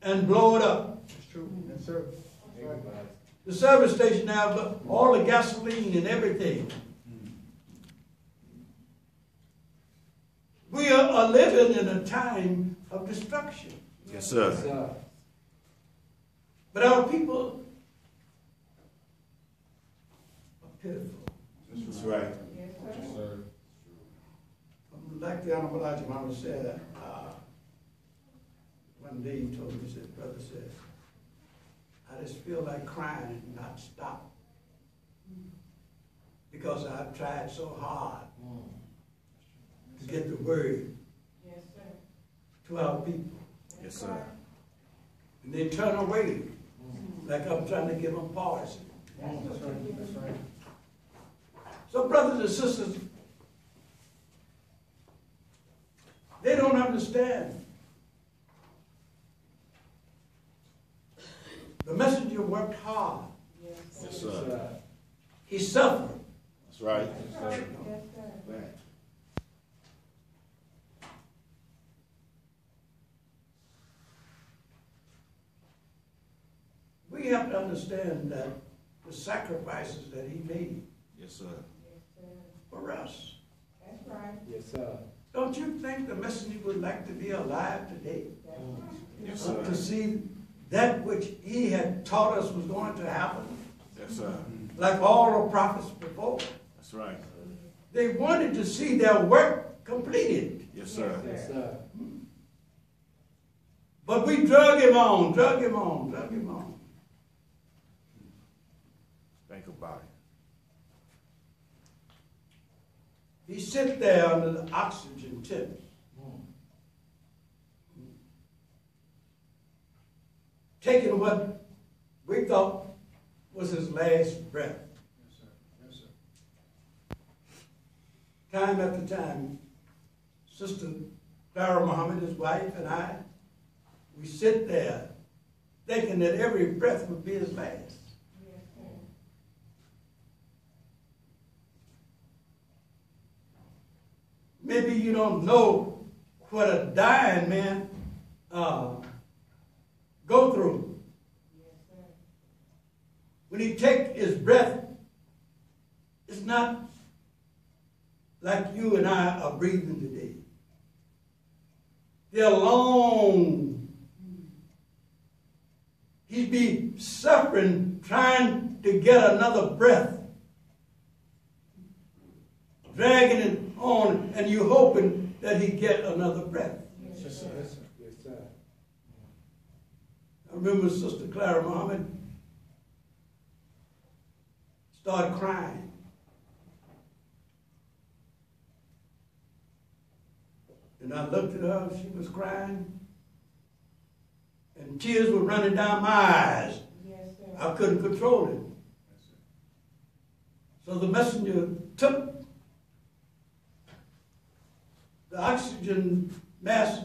and blow it up. That's true. Yes, sir. That's right. The service station now, but all the gasoline and everything. We are living in a time of destruction. Yes, sir. Yes, sir. But our people are pitiful. That's right. Yes, Yes, sir. sir. Like the Honorable Elijah Muhammad said, one day he told me, he said, brother said, I just feel like crying and not stop. Because I've tried so hard to get the word Yes, sir. to our people. Yes, sir. And they turn away like I'm trying to give them poison. That's right. That's right. So brothers and sisters, they don't understand. The messenger worked hard. Yes, sir. Yes, sir. He suffered. That's right. Yes, sir. Yes, sir. Right. We have to understand that the sacrifices that he made Yes, sir. Yes, sir. for us. That's right. Yes, sir. Don't you think the messenger would like to be alive today? That's right. Yes, To sir. see that which he had taught us was going to happen, Yes, sir. like all the prophets before. That's right. They wanted to see their work completed. Yes, sir. Yes, sir. But we drug him on, drug him on, drug him on. Think about it. He sit there under the oxygen tent. Taking what we thought was his last breath. Yes, sir. Yes, sir. Time after time, Sister Basir Muhammad, his wife, and I, we sit there thinking that every breath would be his last. Yes, sir. Maybe you don't know what a dying man go through. Yes, sir. When he takes his breath, it's not like you and I are breathing today. They're long. He'd be suffering, trying to get another breath. Dragging it on, and you hoping that he get another breath. Yes, Yes, sir. sir. Yes, sir. Yes, sir. I remember Sister Basir Muhammad started crying. And I looked at her, she was crying, and tears were running down my eyes. Yes, sir. I couldn't control it. So the messenger took the oxygen mask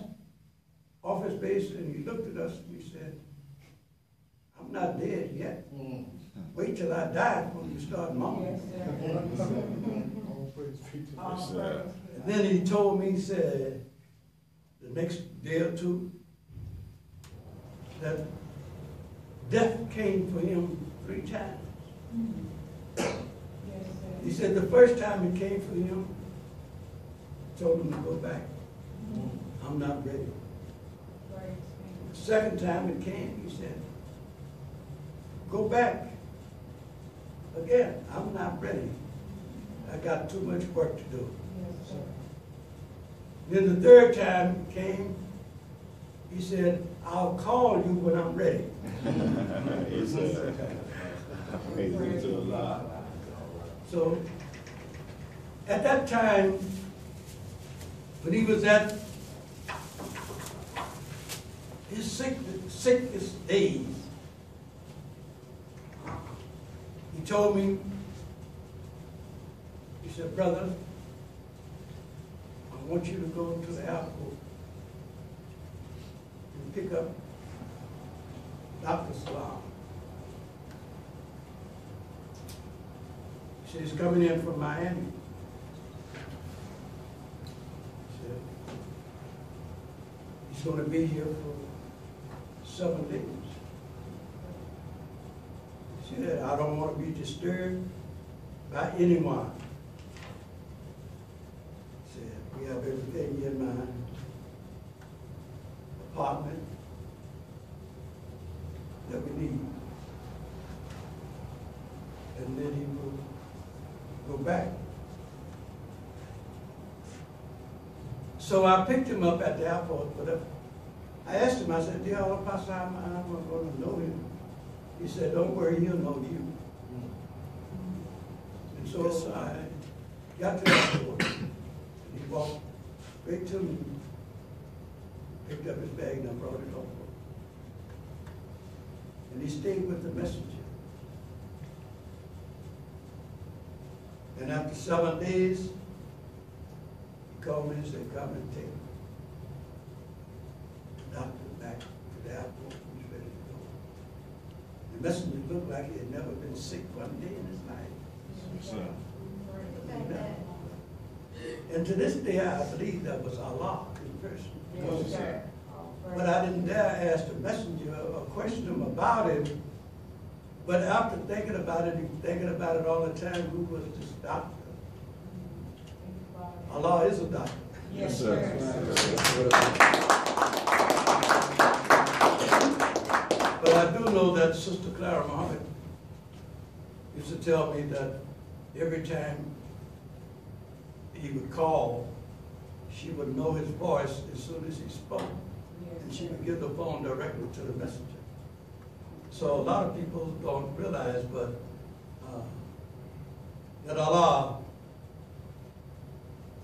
off his face, and he looked at us and he said, I'm not dead yet. Wait till I die when you start mourning. Yes, sir. All praise be to God. Yes, sir. And then he told me, he said, the next day or two, that death came for him 3 times. Yes, He sir. said the first time it came for him, I told him to go back. I'm not ready. Praise be. The second time it came, he said, go back. Again, I'm not ready. I got too much work to do. Yes, sir. Then the third time it came, he said, I'll call you when I'm ready. Yes, sir. Praise be to Allah. So, at that time, when he was at his sickest days, he told me, he said, brother, I want you to go to the airport and pick up Dr. Salam. He said, he's coming in from Miami. He said, he's going to be here for 7 days. She said, I don't want to be disturbed by anyone. Said, we have everything in mind. Apartment that we need. And then he will go back. So I picked him up at the airport, but I asked him, I said, dear Pastor, I'm going to know him. He said, don't worry, he'll know you. And so I got to the airport, and he walked straight to me, picked up his bag, and I brought it home. And he stayed with the messenger. And after 7 days, he called me and said, come and take the doctor back to the airport. He's ready to go. The messenger looked like he had never been sick one day in his life. Yes, sir. And to this day, I believe that was Allah in person. Yes, sir. But I didn't dare ask the messenger or question him about it. But after thinking about it, thinking about it all the time, who was this doctor? Allah is a doctor. Yes, sir. But I do know that Sister Clara Muhammad used to tell me that every time he would call, she would know his voice as soon as he spoke. And she would give the phone directly to the messenger. So a lot of people don't realize, but that Allah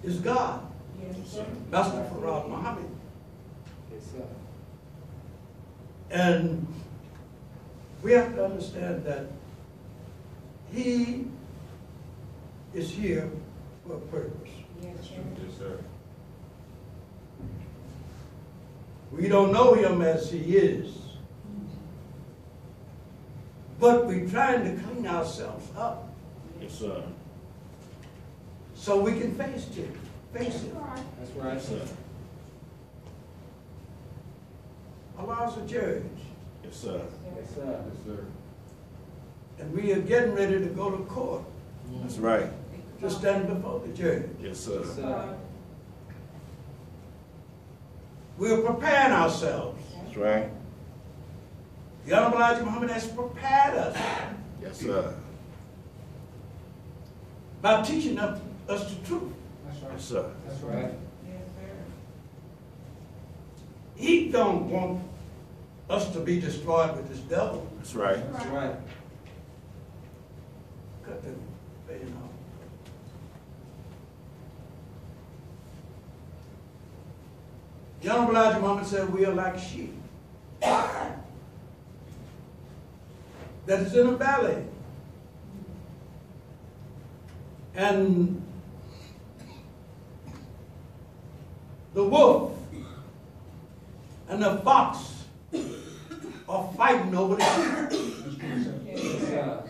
is God. Yes, sir. Master Farad Muhammad. Yes, sir. And we have to understand that he is here for a purpose. Yes, sir. Yes, sir. We don't know him as he is. But we're trying to clean ourselves up Yes, sir. so we can face it. Face it. That's right. Yes, sir. Allah's a judge. Yes, sir. Yes, sir. Yes, sir. And we are getting ready to go to court That's right. to stand before the judge. Yes, sir. Yes, sir. We're preparing ourselves. That's right. The Honorable Elijah Muhammad has prepared us Yes, sir. by teaching us the truth. That's right. Yes, sir. That's right. Yes, sir. He don't want us to be destroyed with this devil. That's right. That's right. Cut the vein off. The Honorable Elijah Muhammad said we are like sheep that is in a valley. And the wolf and the fox are fighting over the sheep. Yes, sir.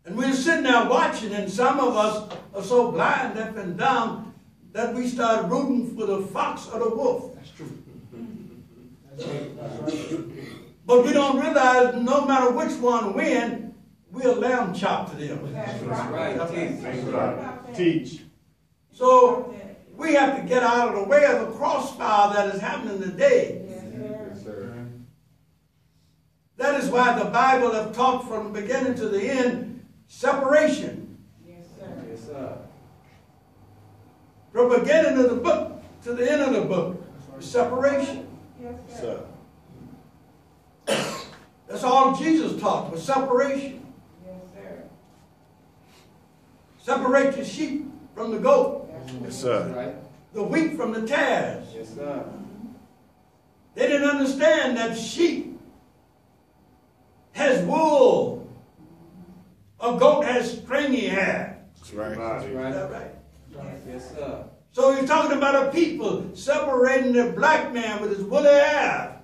And we're sitting there watching, and some of us are so blind, deaf, and dumb that we start rooting for the fox or the wolf. That's true. That's right. That's right. But we don't realize no matter which one wins, we'll lamb chop to them. That's right. That's Thank you, God. Teach. So we have to get out of the way of the crossfire that is happening today. Yes, sir. That is why the Bible have taught from the beginning to the end separation. Yes, sir. Yes, sir. From the beginning of the book to the end of the book, separation. Yes, Yes, sir. sir. That's all Jesus taught, was separation. Yes, sir. Separate the sheep from the goat, Yes, That's sir. right. the wheat from the tares. Yes, sir. They didn't understand that sheep has wool. A goat has stringy hair. That's right. That's Is right. that right? Yes, sir. So he's talking about a people separating the black man with his woolly hair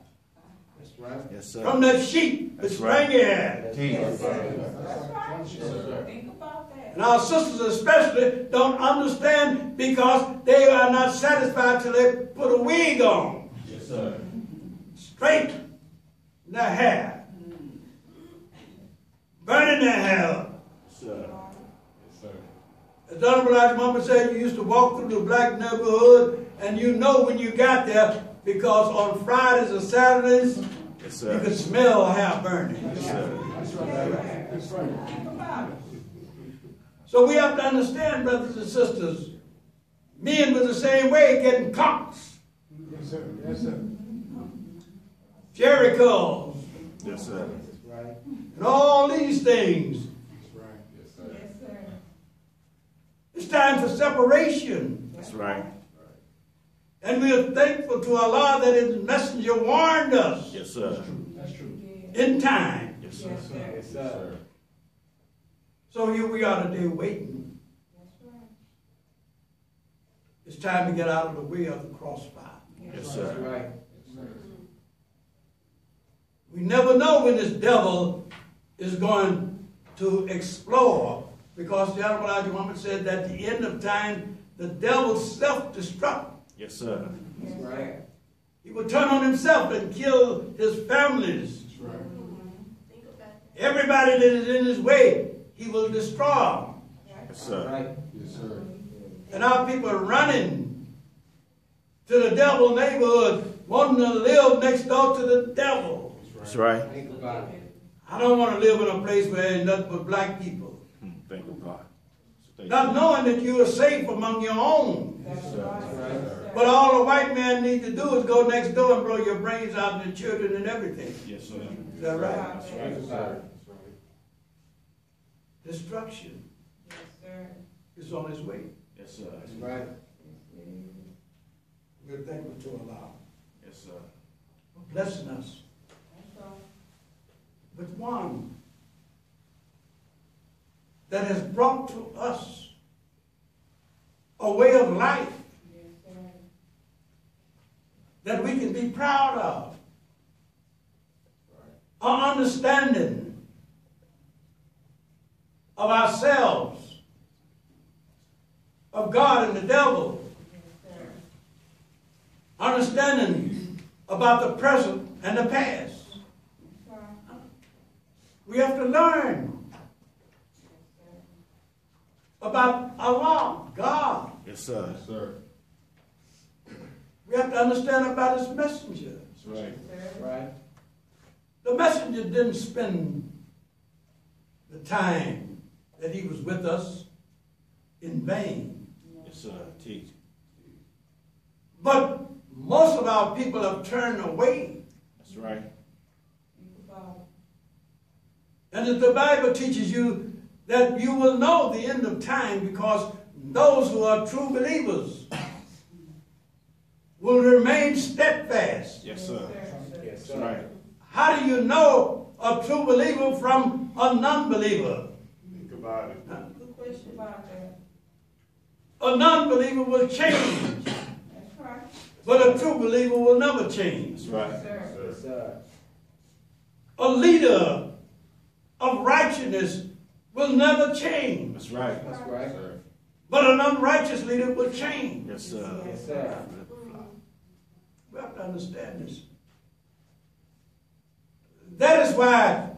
That's right. Yes, sir. from the sheep with That's right. stringy hair. Teach. That's right. Think about that. And our sisters especially don't understand because they are not satisfied till they put a wig on. Yes, sir. straight their hair, burning their hair. Yes, sir. Yes, sir. As Honorable Elijah Muhammad said, you used to walk through the black neighborhood, and you know when you got there, because on Fridays or Saturdays, Yes, you sir. could smell hair burning. Yes, sir. Think about it. So we have to understand, brothers and sisters, men were the same way, getting cocks, Yes, sir. Yes, sir. Jerichos, Yes, sir. That's right. and all these things. That's right. Yes, sir. Yes, sir. It's time for separation. That's right. And we are thankful to Allah that His messenger warned us Yes, sir. That's true. in time. Yes, sir. Yes, sir. Yes, sir. So here we are today waiting. That's right. It's time to get out of the way of the crossfire. Yes, That's sir. right. We never know when this devil is going to explore, because the Honorable Elijah Muhammad said that at the end of time, the devil self-destruct. Yes, sir. That's right. He will turn on himself and kill his families. That's right. Everybody that is in his way, he will destroy. Yes, That's sir. right. Yes, sir. And our people are running to the devil neighborhood, wanting to live next door to the devil. That's right. Think about it. I don't want to live in a place where there ain't nothing but black people. Thank you, God. Thank Not knowing that you are safe among your own. That's Yes, sir. right. But all a white man needs to do is go next door and blow your brains out and the children and everything. Yes, sir. Is that right? That's right. Think about it. Destruction Yes, sir. is on its way. Yes, sir. That's right. We're thankful to Allah Yes, sir. for blessing us That's right. with one that has brought to us a way of life Yes, sir. that we can be proud of. Our understanding of ourselves, of God and the devil, Yes, sir. understanding about the present and the past. That's right. We have to learn about Allah, God. Yes, sir. Yes, sir. We have to understand about His messenger. That's right. That's right. The messenger didn't spend the time that he was with us in vain. Yes, sir. Teach. But most of our people have turned away. That's right. Think about And as the Bible teaches you that you will know the end of time, because those who are true believers will remain steadfast. Yes, sir. Yes, That's sir. right. How do you know a true believer from a non-believer? Think about it. Good question about that. A non-believer will change, That's right. but a true believer will never change. That's right. Yes, sir. Yes, sir. A leader of righteousness will never change, That's right. That's right. but an unrighteous leader will change. Yes, sir. Yes, sir. We have to understand this. That is why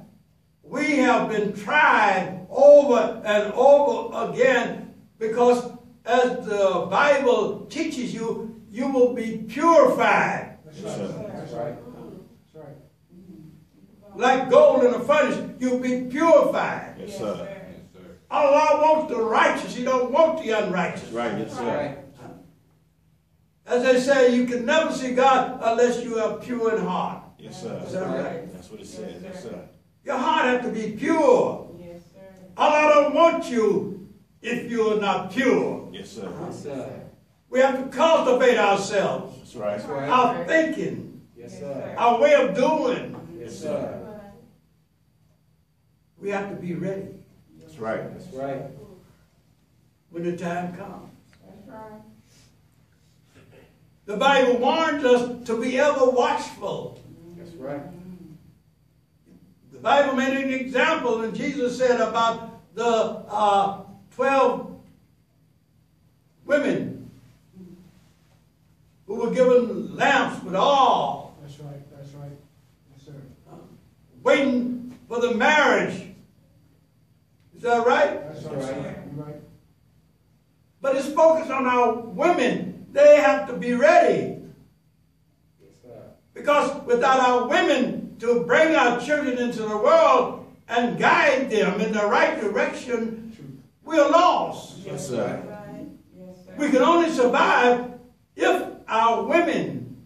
we have been tried over and over again, because as the Bible teaches you, you will be purified. That's Yes, right. sir. That's right. That's right. Like gold in a furnace, you'll be purified. Yes, sir. Yes, sir. Allah wants the righteous, He don't want the unrighteous. That's right. Yes, That's sir. right. As they say, you can never see God unless you are pure in heart. Yes, sir. Is that right? That's what it says. Yes, sir. Your heart has to be pure. Yes, sir. Allah don't want you if you are not pure. Yes, sir. Yes, sir. We have to cultivate ourselves, That's right. That's right. our thinking, Yes, sir. our way of doing. Yes, sir. We have to be ready That's right. That's right. when the time comes. That's right. The Bible warns us to be ever watchful. That's right. The Bible made an example, and Jesus said about the 12 women who were given lamps with oil. That's right. That's right. Yes, sir. Waiting for the marriage. Is that right? That's That's right. right. You're right. But it's focused on our women. They have to be ready. Yes, sir. Because without our women to bring our children into the world and guide them in the right direction, we're lost. Yes, sir. Right. Yes, sir. We can only survive if our women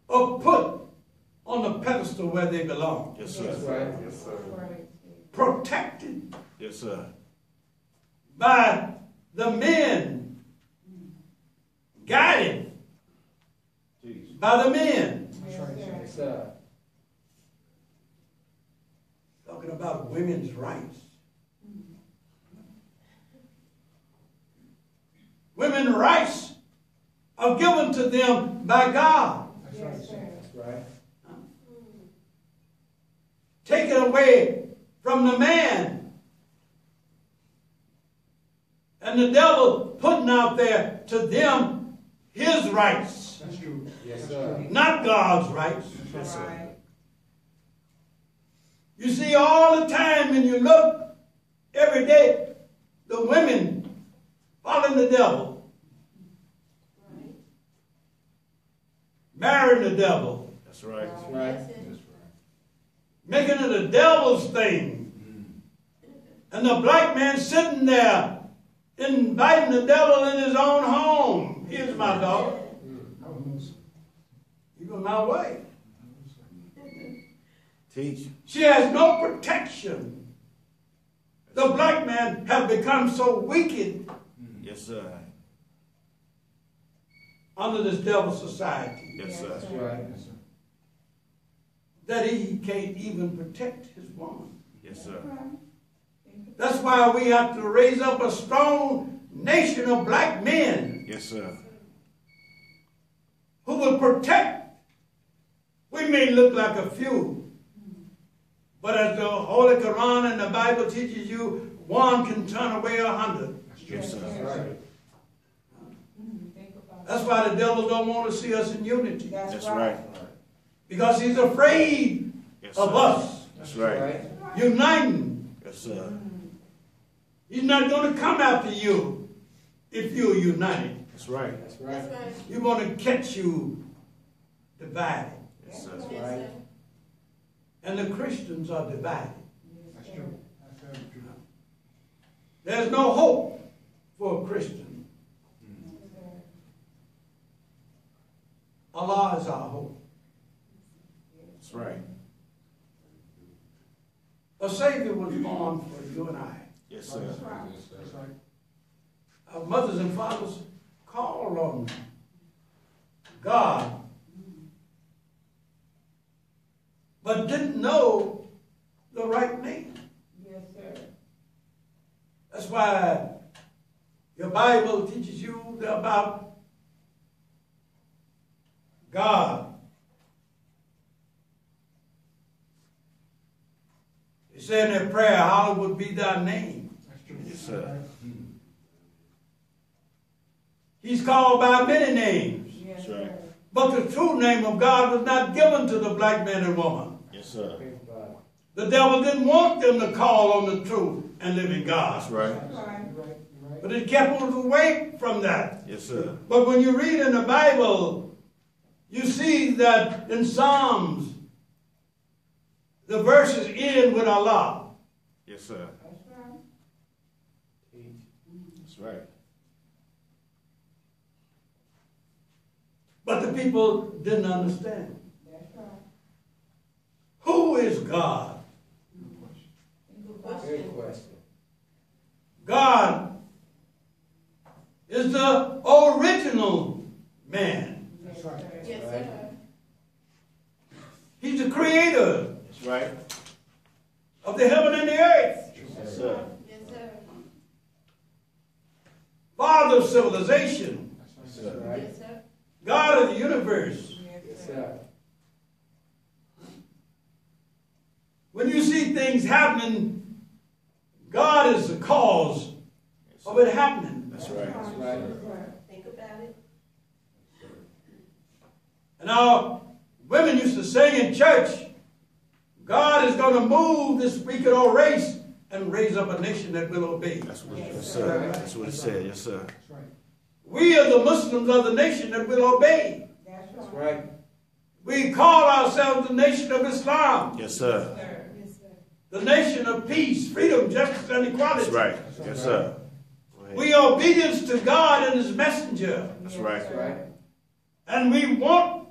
are put on the pedestal where they belong. Yes, sir. That's right. Yes, sir. Right. Protected Yes, sir. by the men. Guided Jeez. by the men. That's right, sir. Yes, sir. Talking about women's rights. Women's rights are given to them by God. That's right, Yes, sir. sir. That's right. Taken away from the man. And the devil putting out there to them his rights, That's true. Yes, That's sir. true. not God's rights. Yes, sir. Right. You see all the time when you look every day, the women following the devil, marrying the devil, That's right. That's right. making it a devil's thing. And the black man sitting there inviting the devil in his own home. Here's my daughter. I was gonna say. Even my wife. Teach. She has no protection. The black man have become so wicked Yes, sir. under this devil society Yes, sir. That's right. Yes, sir. that he can't even protect his woman. Yes, sir. That's why we have to raise up a strong nation of black men Yes, sir. who will protect. We may look like a few, but as the Holy Quran and the Bible teaches you, one can turn away 100. Yes, sir. That's right. Think about That's why the devil don't want to see us in unity, That's right. because he's afraid Yes, of sir. us That's right. Right. uniting. Yes, sir. He's not going to come after you if you're united. That's right. That's right. He's going to catch you divided. Yes, sir. That's right. And the Christians are divided. That's true. That's very true. There's no hope for a Christian. Allah is our hope. That's right. A Savior was born for you and I. Yes, sir. That's right. Our mothers and fathers called on God, but didn't know the right name. Yes, sir. That's why your Bible teaches you about God. They say in their prayer, hallowed be thy name. That's true. Yes, sir. He's called by many names, Yes, That's right. sir. but the true name of God was not given to the black man and woman. Yes, sir. Think about it. The devil didn't want them to call on the true and living That's God, right. You're right. You're right. but it kept us away from that. Yes, sir. But when you read in the Bible, you see that in Psalms, the verses end with Allah. Yes, sir. That's right. That's right. But the people didn't understand. That's right. Who is God? Think about Good it. question. God is the original man. Yes, right. sir. Yes, sir. He's the creator That's right. of the heaven and the earth. Yes, sir. Father of civilization. That's Yes, right. sir. God of the universe. Yes, Yes, sir. sir. When you see things happening, God is the cause Yes, of sir. it happening. That's right. That's right. Think about it. And our women used to to sing in church, God is going to move this wicked old race and raise up a nation that will obey. That's what, yes, sir. That's what it said. Yes, sir. That's right. We are the Muslims of the nation that will obey. That's right. We call ourselves the nation of Islam, Yes, sir. the nation of peace, freedom, justice, and equality. That's right. Yes, sir. Go ahead. We are obedience to God and His messenger. That's right. That's right. And we want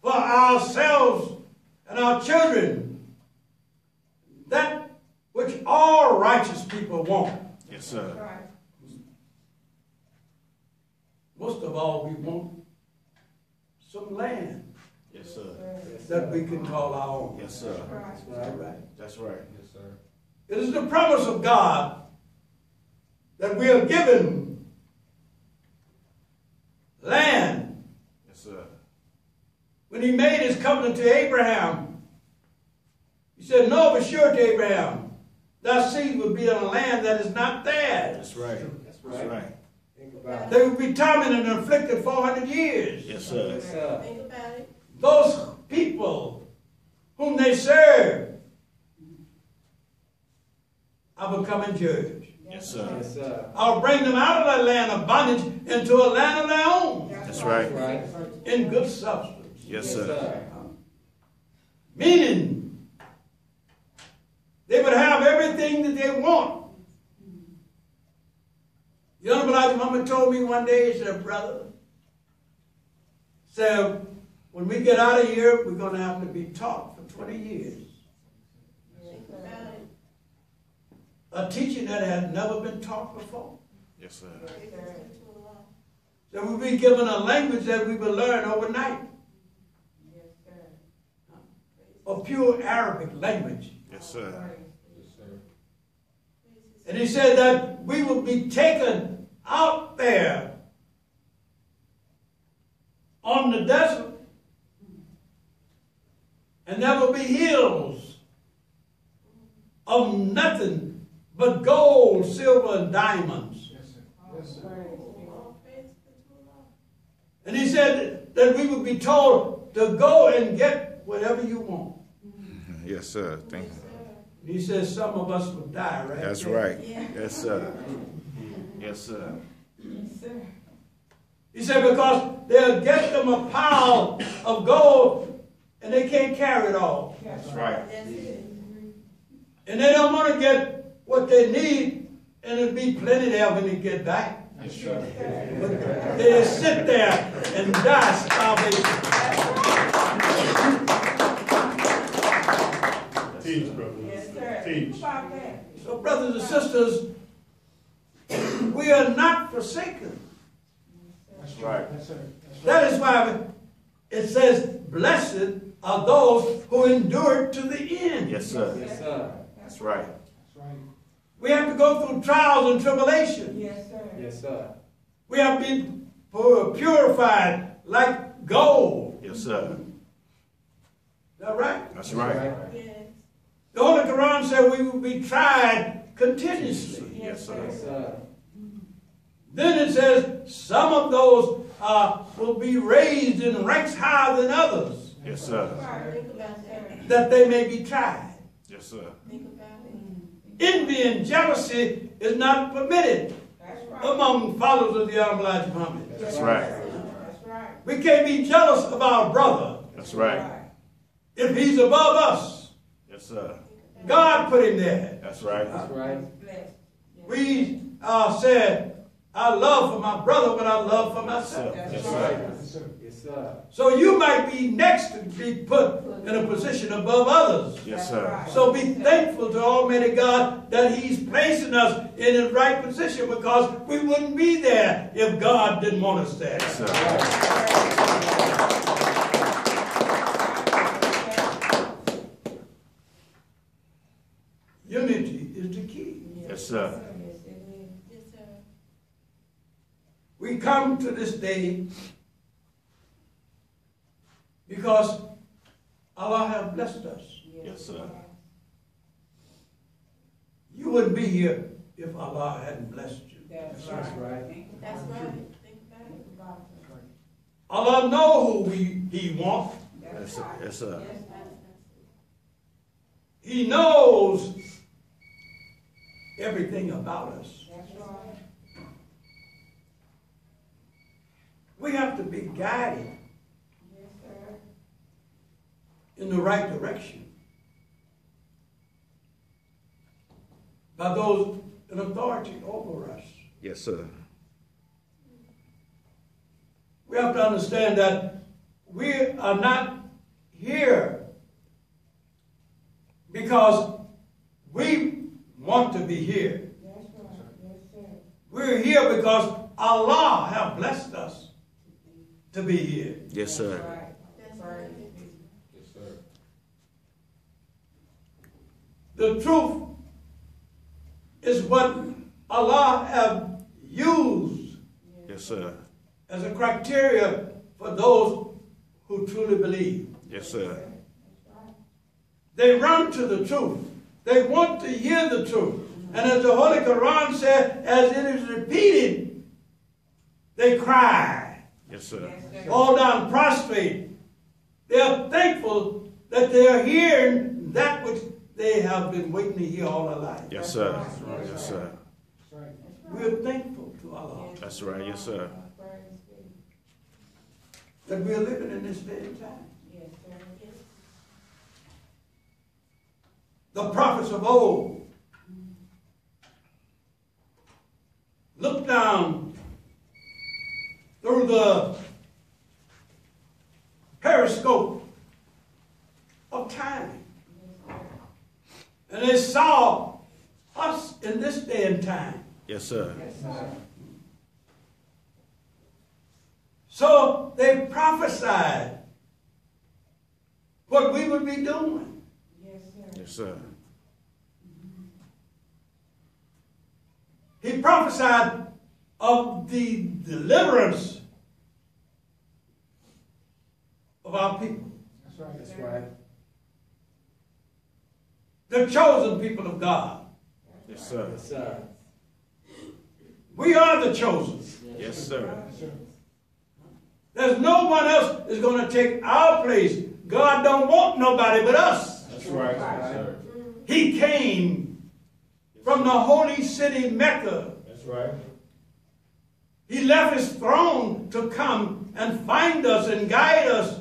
for ourselves and our children that which all righteous people want. Yes, sir. Most of all, we want some land Yes, sir. that we can call our own. Yes, sir. All right. That's right. Yes, sir. It is the promise of God that we are given land. Yes, sir. When He made His covenant to Abraham, He said, "Know for sure to Abraham, thy seed will be on a land that is not theirs." That's right. That's That's right. right. Think about it. They will be tormented and afflicted 400 years. Yes, sir. Yes, sir. Think about it. Those people whom they serve I will come and judge. Yes, sir. Yes, sir. I'll bring them out of that land of bondage into a land of their own That's right. Right. in good substance. Yes, sir. Meaning, they would have everything that they want. The Honorable Basir Muhammad told me one day, he said, "Brother, said, when we get out of here, we're going to have to be taught for 20 years. Think about it. A teaching that had never been taught before. Yes, sir. So we'll be given a language that we will learn overnight. A pure Arabic language. Yes, sir. Yes, sir. And he said that we will be taken out there on the desert, and there will be hills of nothing but gold, silver, and diamonds. Yes, sir. Yes, sir. And he said that we will be told to go and get whatever you want. Yes, sir. Thank you. And he says some of us will die right That's there. right. Yes, sir. Yes, sir. He said because they'll get them a pile of gold and they can't carry it all. That's right. That's it. And they don't want to get what they need, and it'll be plenty there when they get back. Yes, sir. But they sit there and die starvation. Teach, brother. Yes, sir. Teach. Think about that. So brothers and sisters, we are not forsaken. That's right. Yes, sir. That's right. That is why it says, blessed are those who endure to the end. Yes, sir. Yes, sir. That's right. That's right. We have to go through trials and tribulations. Yes, sir. Yes, sir. We have to be purified like gold. Yes, sir. Is that right? That's right. Yes. The Holy Quran said we will be tried continuously. Yes, sir. Yes, sir. Then it says some of those will be raised in ranks higher than others, Yes, sir. Right. Think about that. that they may be tried. Yes, sir. Think about it. Envy and jealousy is not permitted That's right. among followers of the Honorable Elijah Muhammad. That's right. That's right. We can't be jealous of our brother That's right. if he's above us. Yes, sir. God put him there. That's right. That's right. Blessed. We said, I love for my brother what I love for myself. Yes, That's sir. right. Yes, sir. Yes, sir. So you might be next to be put in a position above others. Yes, sir. So be thankful to Almighty God that He's placing us in the right position, because we wouldn't be there if God didn't want us there. Yes, sir. Unity is the key. Yes, sir. Yes, it is. Yes, sir. We come to this day because Allah has blessed us. Yes, sir. You wouldn't be here if Allah hadn't blessed you. That's That's right. right. That's right. Think about it. Allah knows who He wants. That's Yes, sir. Yes, sir. He knows everything about us. That's right. We have to be guided Yes, sir. in the right direction by those in authority over us. Yes, sir. We have to understand that we are not here because we want to be here. That's right. Yes, sir. We're here because Allah has blessed us to be here. Yes, sir. That's right. That's right. Yes, sir. The truth is what Allah has used Yes, sir. as a criteria for those who truly believe. Yes, sir. They run to the truth. They want to hear the truth. And as the Holy Quran said, as it is repeated, they cry, Yes, sir. fall down prostrate. They are thankful that they are hearing that which they have been waiting to hear all their life. Yes, sir. Yes, sir. We're thankful to Allah That's right. Yes, sir. that we're living in this day and time. Yes, sir. The prophets of old looked down through the periscope of time, and they saw us in this day and time. Yes, sir. So they prophesied what we would be doing. Yes, sir. Yes, sir. He prophesied of the deliverance of our people, That's right. the chosen people of God. Yes, sir. Yes, sir. We are the chosen. Yes, sir. There's no one else that's going to take our place. God don't want nobody but us. That's right. Yes, sir. He came from the holy city Mecca. That's right. He left his throne to come and find us and guide us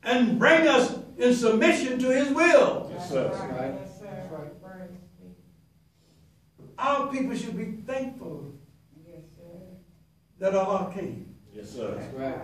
and bring us in submission to his will. Yes, sir. That's Right. right. Yes, sir. Praise be. Our people should be thankful Yes, sir. that Allah came. Yes, sir. That's right.